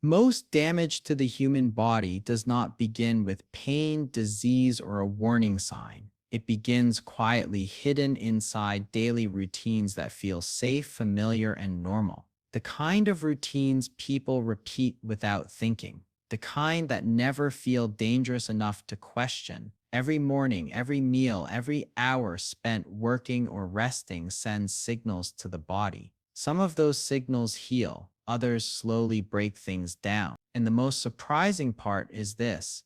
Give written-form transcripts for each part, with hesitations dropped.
Most damage to the human body does not begin with pain, disease, or a warning sign. It begins quietly, hidden inside daily routines that feel safe, familiar, and normal. The kind of routines people repeat without thinking. The kind that never feel dangerous enough to question. Every morning, every meal, every hour spent working or resting sends signals to the body. Some of those signals heal, others slowly break things down. And the most surprising part is this: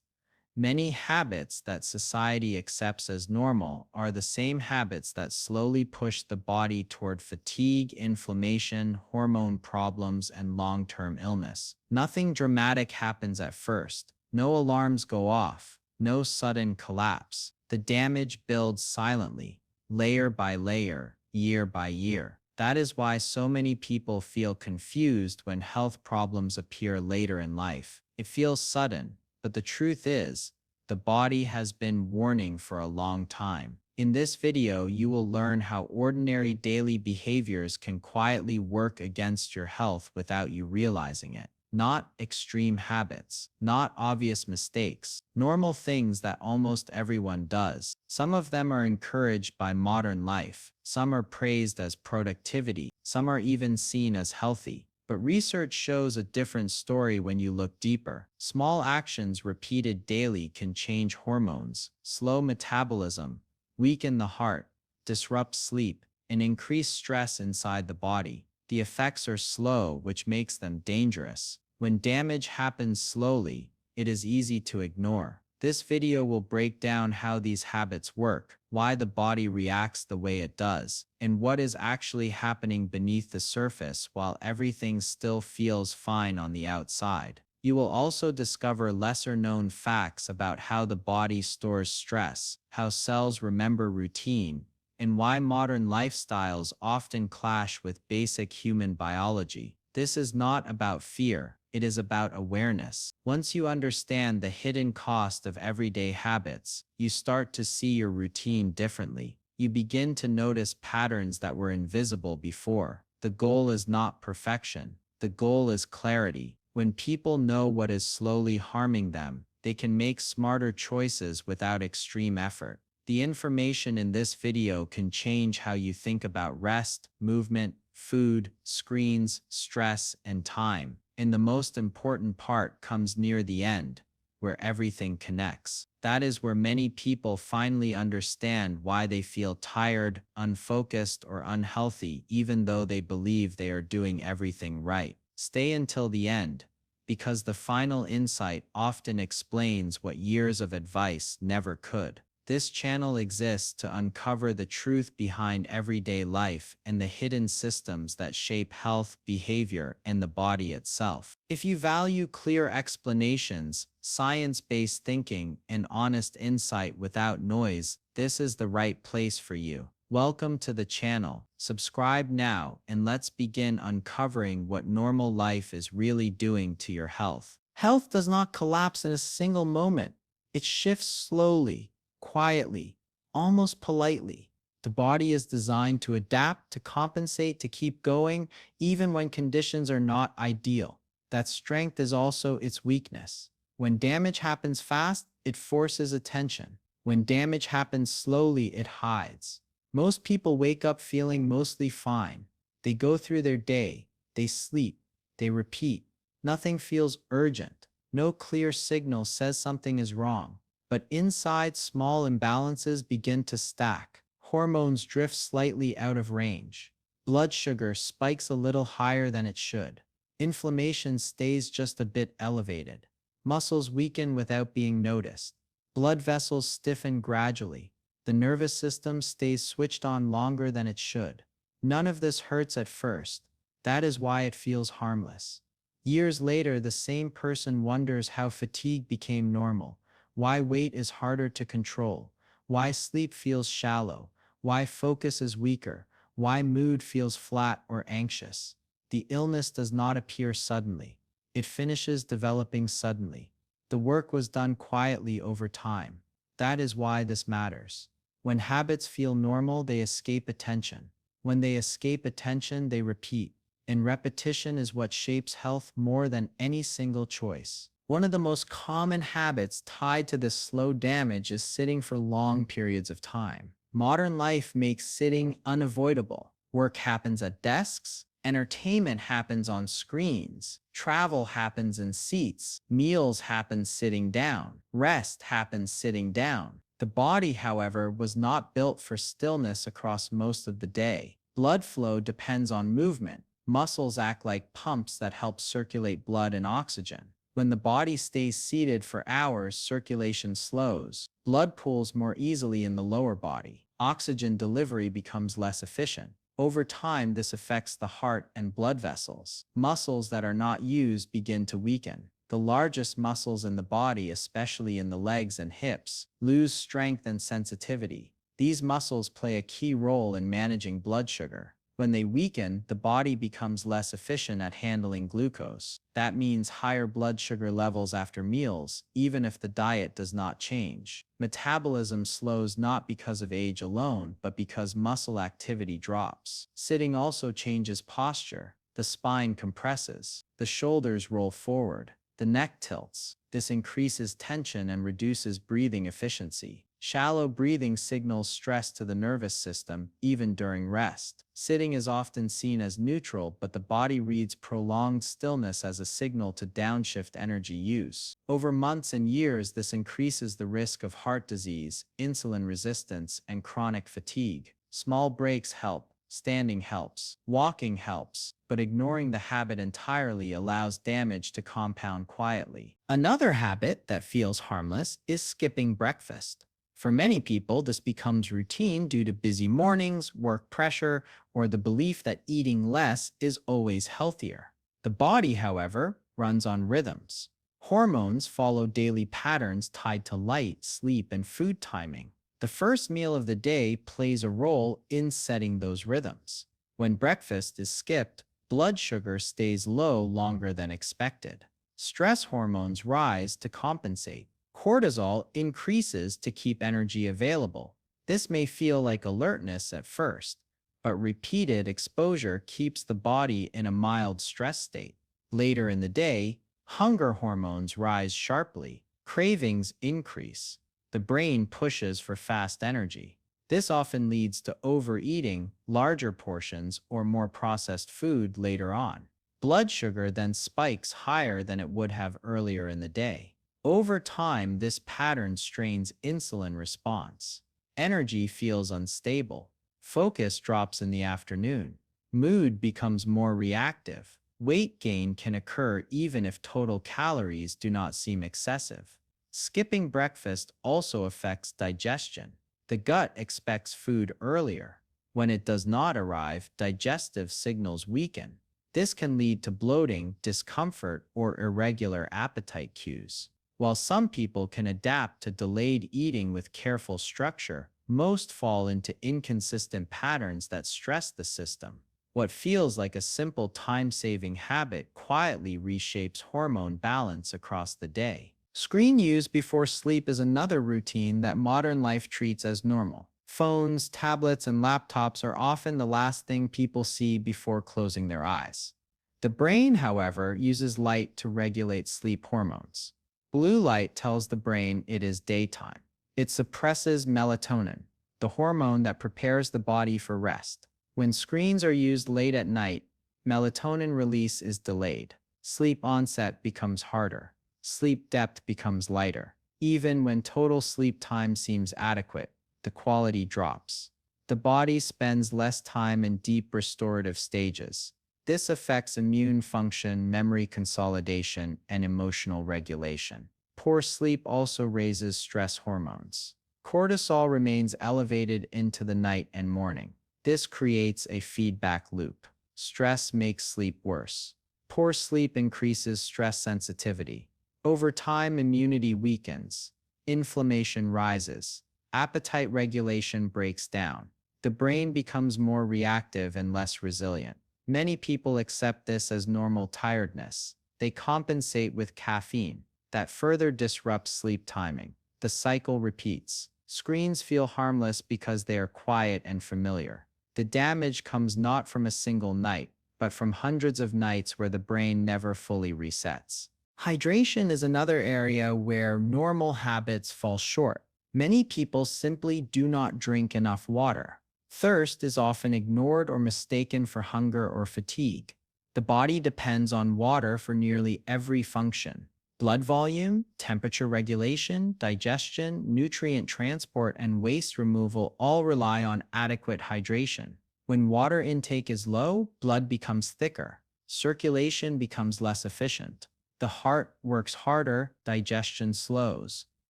many habits that society accepts as normal are the same habits that slowly push the body toward fatigue, inflammation, hormone problems, and long term illness. Nothing dramatic happens at first, no alarms go off, no sudden collapse. The damage builds silently, layer by layer, year by year. That is why so many people feel confused when health problems appear later in life. It feels sudden, but the truth is, the body has been warning for a long time. In this video, you will learn how ordinary daily behaviors can quietly work against your health without you realizing it. Not extreme habits, not obvious mistakes, normal things that almost everyone does. Some of them are encouraged by modern life, some are praised as productivity, some are even seen as healthy. But research shows a different story when you look deeper. Small actions repeated daily can change hormones, slow metabolism, weaken the heart, disrupt sleep, and increase stress inside the body. The effects are slow, which makes them dangerous. When damage happens slowly, it is easy to ignore. This video will break down how these habits work, why the body reacts the way it does, and what is actually happening beneath the surface while everything still feels fine on the outside. You will also discover lesser-known facts about how the body stores stress, how cells remember routine, and why modern lifestyles often clash with basic human biology. This is not about fear, it is about awareness. Once you understand the hidden cost of everyday habits, you start to see your routine differently. You begin to notice patterns that were invisible before. The goal is not perfection, the goal is clarity. When people know what is slowly harming them, they can make smarter choices without extreme effort. The information in this video can change how you think about rest, movement, food, screens, stress, and time. And the most important part comes near the end, where everything connects. That is where many people finally understand why they feel tired, unfocused, or unhealthy, even though they believe they are doing everything right. Stay until the end, because the final insight often explains what years of advice never could. This channel exists to uncover the truth behind everyday life and the hidden systems that shape health, behavior, and the body itself. If you value clear explanations, science-based thinking, and honest insight without noise, this is the right place for you. Welcome to the channel. Subscribe now and let's begin uncovering what normal life is really doing to your health. Health does not collapse in a single moment. It shifts slowly, quietly, almost politely. The body is designed to adapt, to compensate, to keep going, even when conditions are not ideal. That strength is also its weakness. When damage happens fast, it forces attention. When damage happens slowly, it hides. Most people wake up feeling mostly fine. They go through their day, they sleep, they repeat. Nothing feels urgent. No clear signal says something is wrong. But inside, small imbalances begin to stack. Hormones drift slightly out of range. Blood sugar spikes a little higher than it should. Inflammation stays just a bit elevated. Muscles weaken without being noticed. Blood vessels stiffen gradually. The nervous system stays switched on longer than it should. None of this hurts at first. That is why it feels harmless. Years later, the same person wonders how fatigue became normal, why weight is harder to control, why sleep feels shallow, why focus is weaker, why mood feels flat or anxious. The illness does not appear suddenly. It finishes developing suddenly. The work was done quietly over time. That is why this matters. When habits feel normal, they escape attention. When they escape attention, they repeat. and repetition is what shapes health more than any single choice. One of the most common habits tied to this slow damage is sitting for long periods of time. Modern life makes sitting unavoidable. Work happens at desks, entertainment happens on screens, travel happens in seats, meals happen sitting down, rest happens sitting down. The body, however, was not built for stillness across most of the day. Blood flow depends on movement. Muscles act like pumps that help circulate blood and oxygen. When the body stays seated for hours, circulation slows. Blood pools more easily in the lower body. Oxygen delivery becomes less efficient. Over time, this affects the heart and blood vessels. Muscles that are not used begin to weaken. The largest muscles in the body, especially in the legs and hips, lose strength and sensitivity. These muscles play a key role in managing blood sugar. When they weaken, the body becomes less efficient at handling glucose. That means higher blood sugar levels after meals, even if the diet does not change. Metabolism slows not because of age alone, but because muscle activity drops. Sitting also changes posture. The spine compresses. The shoulders roll forward. The neck tilts. This increases tension and reduces breathing efficiency. Shallow breathing signals stress to the nervous system, even during rest. Sitting is often seen as neutral, but the body reads prolonged stillness as a signal to downshift energy use. Over months and years, this increases the risk of heart disease, insulin resistance, and chronic fatigue. Small breaks help. Standing helps. Walking helps. But ignoring the habit entirely allows damage to compound quietly. Another habit that feels harmless is skipping breakfast. For many people, this becomes routine due to busy mornings, work pressure, or the belief that eating less is always healthier. The body, however, runs on rhythms. Hormones follow daily patterns tied to light, sleep, and food timing. The first meal of the day plays a role in setting those rhythms. When breakfast is skipped, blood sugar stays low longer than expected. Stress hormones rise to compensate. Cortisol increases to keep energy available. This may feel like alertness at first, but repeated exposure keeps the body in a mild stress state. Later in the day, hunger hormones rise sharply. Cravings increase. The brain pushes for fast energy. This often leads to overeating, larger portions, or more processed food later on. Blood sugar then spikes higher than it would have earlier in the day. Over time, this pattern strains insulin response. Energy feels unstable. Focus drops in the afternoon. Mood becomes more reactive. Weight gain can occur even if total calories do not seem excessive. Skipping breakfast also affects digestion. The gut expects food earlier. When it does not arrive, digestive signals weaken. This can lead to bloating, discomfort, or irregular appetite cues. While some people can adapt to delayed eating with careful structure, most fall into inconsistent patterns that stress the system. What feels like a simple time-saving habit quietly reshapes hormone balance across the day. Screen use before sleep is another routine that modern life treats as normal. Phones, tablets, and laptops are often the last thing people see before closing their eyes. The brain, however, uses light to regulate sleep hormones. Blue light tells the brain it is daytime. It suppresses melatonin, the hormone that prepares the body for rest. When screens are used late at night, melatonin release is delayed. Sleep onset becomes harder. Sleep depth becomes lighter. Even when total sleep time seems adequate, the quality drops. The body spends less time in deep restorative stages. This affects immune function, memory consolidation, and emotional regulation. Poor sleep also raises stress hormones. Cortisol remains elevated into the night and morning. This creates a feedback loop. Stress makes sleep worse. Poor sleep increases stress sensitivity. Over time, immunity weakens. Inflammation rises. Appetite regulation breaks down. The brain becomes more reactive and less resilient. Many people accept this as normal tiredness. They compensate with caffeine. That further disrupts sleep timing. The cycle repeats. Screens feel harmless because they are quiet and familiar. The damage comes not from a single night, but from hundreds of nights where the brain never fully resets. Hydration is another area where normal habits fall short. Many people simply do not drink enough water. Thirst is often ignored or mistaken for hunger or fatigue. The body depends on water for nearly every function. Blood volume, temperature regulation, digestion, nutrient transport, and waste removal all rely on adequate hydration. When water intake is low, blood becomes thicker. Circulation becomes less efficient. The heart works harder, digestion slows.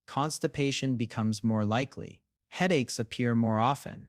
Constipation becomes more likely. Headaches appear more often.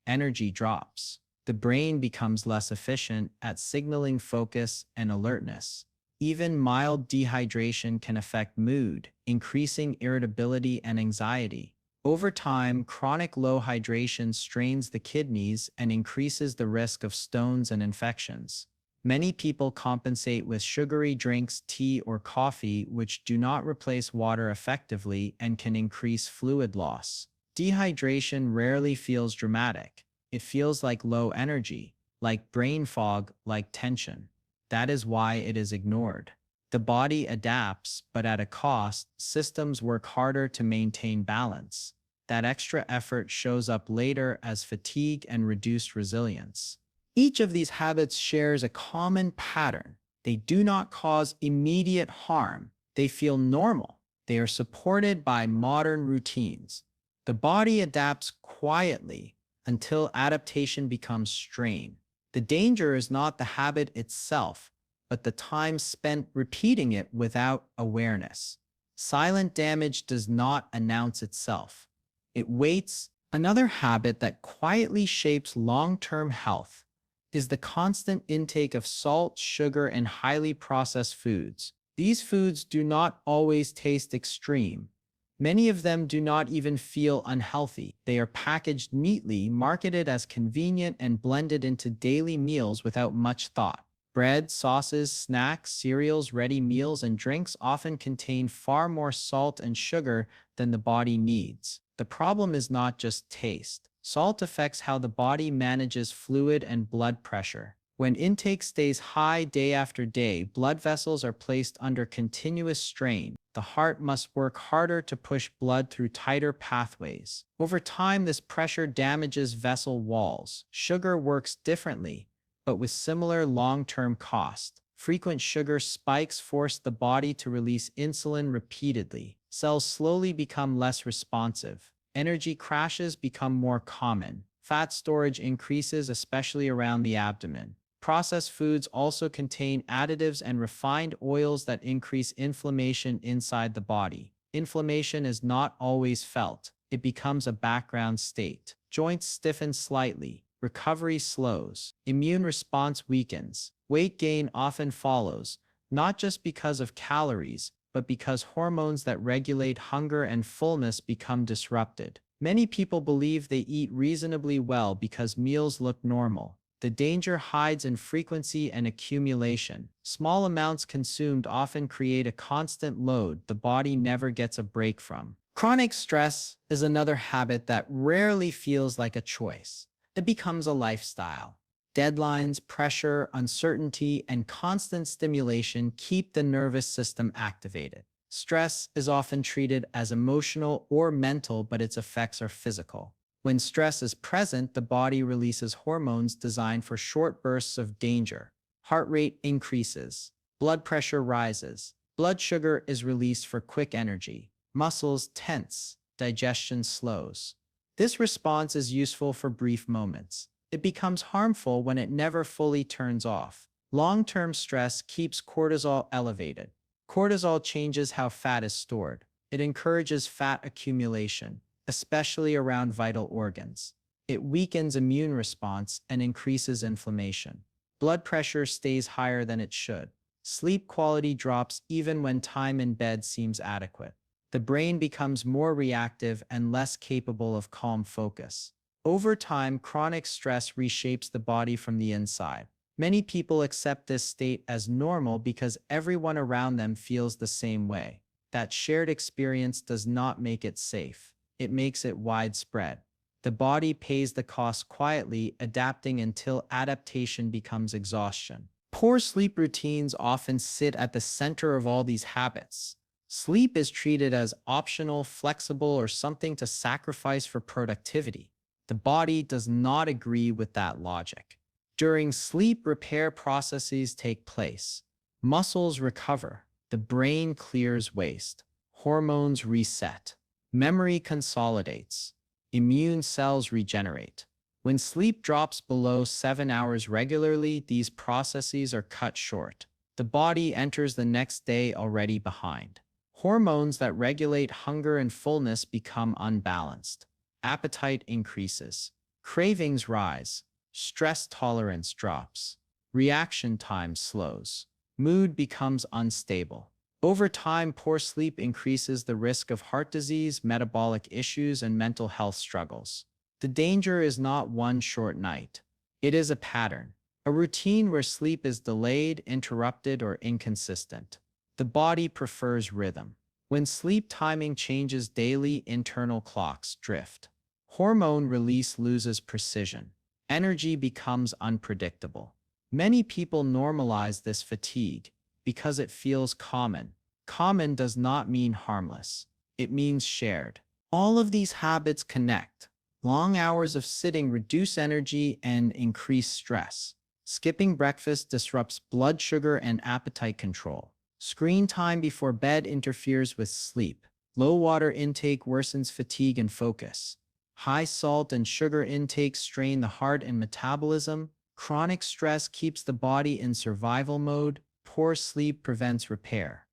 Energy drops. The brain becomes less efficient at signaling focus and alertness. Even mild dehydration can affect mood, increasing irritability and anxiety. Over time, chronic low hydration strains the kidneys and increases the risk of stones and infections. Many people compensate with sugary drinks, tea, or coffee, which do not replace water effectively and can increase fluid loss. Dehydration rarely feels dramatic. It feels like low energy, like brain fog, like tension. That is why it is ignored. The body adapts, but at a cost. Systems work harder to maintain balance. That extra effort shows up later as fatigue and reduced resilience. Each of these habits shares a common pattern. They do not cause immediate harm. They feel normal. They are supported by modern routines. The body adapts quietly until adaptation becomes strain. The danger is not the habit itself, but the time spent repeating it without awareness. Silent damage does not announce itself. It waits. Another habit that quietly shapes long-term health is the constant intake of salt, sugar, and highly processed foods. These foods do not always taste extreme. Many of them do not even feel unhealthy. They are packaged neatly, marketed as convenient, and blended into daily meals without much thought. Bread, sauces, snacks, cereals, ready meals, and drinks often contain far more salt and sugar than the body needs. The problem is not just taste. Salt affects how the body manages fluid and blood pressure. When intake stays high day after day, blood vessels are placed under continuous strain. The heart must work harder to push blood through tighter pathways. Over time, this pressure damages vessel walls. Sugar works differently, but with similar long-term cost. Frequent sugar spikes force the body to release insulin repeatedly. Cells slowly become less responsive. Energy crashes become more common. Fat storage increases, especially around the abdomen. Processed foods also contain additives and refined oils that increase inflammation inside the body. Inflammation is not always felt. It becomes a background state. Joints stiffen slightly. Recovery slows. Immune response weakens. Weight gain often follows, not just because of calories, but because hormones that regulate hunger and fullness become disrupted. Many people believe they eat reasonably well because meals look normal. The danger hides in frequency and accumulation. Small amounts consumed often create a constant load the body never gets a break from. Chronic stress is another habit that rarely feels like a choice. It becomes a lifestyle. Deadlines, pressure, uncertainty, and constant stimulation keep the nervous system activated. Stress is often treated as emotional or mental, but its effects are physical. When stress is present, the body releases hormones designed for short bursts of danger. Heart rate increases. Blood pressure rises. Blood sugar is released for quick energy. Muscles tense. Digestion slows. This response is useful for brief moments. It becomes harmful when it never fully turns off. Long-term stress keeps cortisol elevated. Cortisol changes how fat is stored. It encourages fat accumulation, especially around vital organs. It weakens immune response and increases inflammation. Blood pressure stays higher than it should. Sleep quality drops even when time in bed seems adequate. The brain becomes more reactive and less capable of calm focus. Over time, chronic stress reshapes the body from the inside. Many people accept this state as normal because everyone around them feels the same way. That shared experience does not make it safe. It makes it widespread. The body pays the cost quietly, adapting until adaptation becomes exhaustion. Poor sleep routines often sit at the center of all these habits. Sleep is treated as optional, flexible, or something to sacrifice for productivity. The body does not agree with that logic. During sleep, repair processes take place. Muscles recover, the brain clears waste, hormones reset, memory consolidates, immune cells regenerate. When sleep drops below 7 hours regularly, these processes are cut short. The body enters the next day already behind. Hormones that regulate hunger and fullness become unbalanced. Appetite increases. Cravings rise. Stress tolerance drops. Reaction time slows. Mood becomes unstable. Over time, poor sleep increases the risk of heart disease, metabolic issues, and mental health struggles. The danger is not one short night. It is a pattern, a routine where sleep is delayed, interrupted, or inconsistent. The body prefers rhythm. When sleep timing changes daily, internal clocks drift. Hormone release loses precision. Energy becomes unpredictable. Many people normalize this fatigue because it feels common. Common does not mean harmless. It means shared. All of these habits connect. Long hours of sitting reduce energy and increase stress. Skipping breakfast disrupts blood sugar and appetite control. Screen time before bed interferes with sleep. Low water intake worsens fatigue and focus. High salt and sugar intake strain the heart and metabolism. Chronic stress keeps the body in survival mode. Poor sleep prevents repair.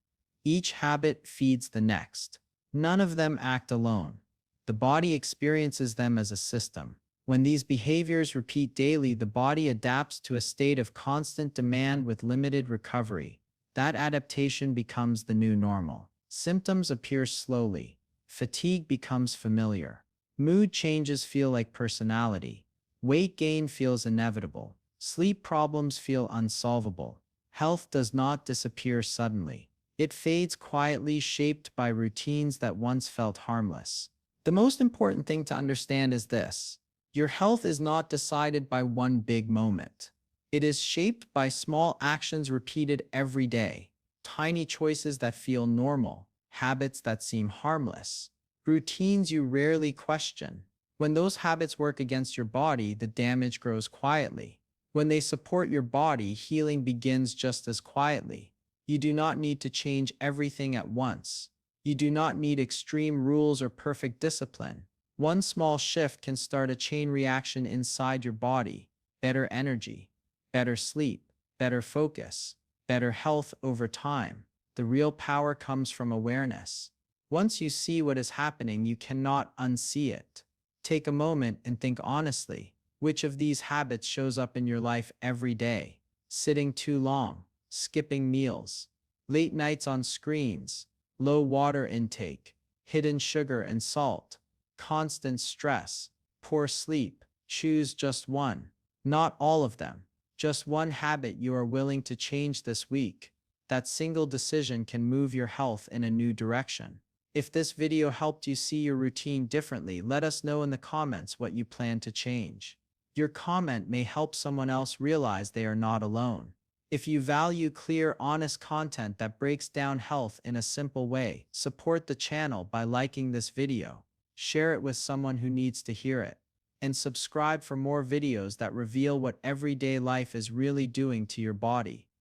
Each habit feeds the next. None of them act alone. The body experiences them as a system. When these behaviors repeat daily, the body adapts to a state of constant demand with limited recovery. That adaptation becomes the new normal. Symptoms appear slowly. Fatigue becomes familiar. Mood changes feel like personality. Weight gain feels inevitable. Sleep problems feel unsolvable. Health does not disappear suddenly. It fades quietly, shaped by routines that once felt harmless. The most important thing to understand is this: your health is not decided by one big moment. It is shaped by small actions repeated every day, tiny choices that feel normal, habits that seem harmless, routines you rarely question. When those habits work against your body, the damage grows quietly. When they support your body, healing begins just as quietly. You do not need to change everything at once. You do not need extreme rules or perfect discipline. One small shift can start a chain reaction inside your body: better energy, better sleep, better focus, better health over time. The real power comes from awareness. Once you see what is happening, you cannot unsee it. Take a moment and think honestly. Which of these habits shows up in your life every day? Sitting too long, skipping meals, late nights on screens, low water intake, hidden sugar and salt, constant stress, poor sleep. Choose just one, not all of them. Just one habit you are willing to change this week. That single decision can move your health in a new direction. If this video helped you see your routine differently, let us know in the comments what you plan to change. Your comment may help someone else realize they are not alone. If you value clear, honest content that breaks down health in a simple way, support the channel by liking this video, share it with someone who needs to hear it, and subscribe for more videos that reveal what everyday life is really doing to your body.